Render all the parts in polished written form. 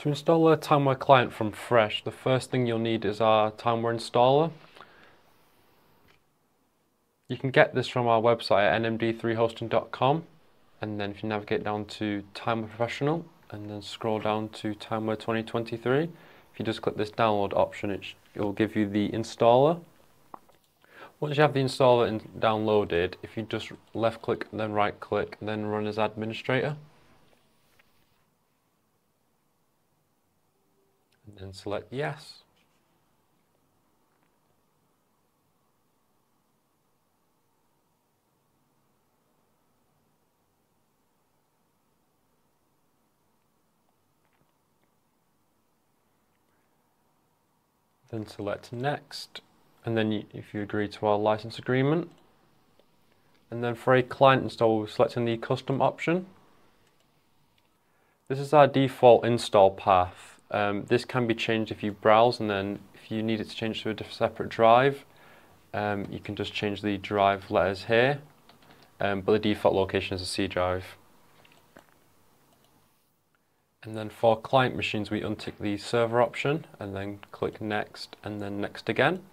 To install a timeware client from fresh, the first thing you'll need is our timeware installer. You can get this from our website at nmd3hosting.com, and then if you navigate down to Timeware Professional and then scroll down to Timeware 2023, if you just click this download option, it will give you the installer. Once you have the installer downloaded, if you just left click and then right click and then run as administrator, and then select yes. Then select next, and then if you agree to our license agreement, and then for a client install, we're selecting the custom option. This is our default install path. This can be changed if you browse, and then if you need it to change to a separate drive, you can just change the drive letters here, but the default location is a C drive. And then for client machines, we untick the server option and then click next and then next again.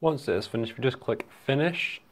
Once it is finished, we just click finish,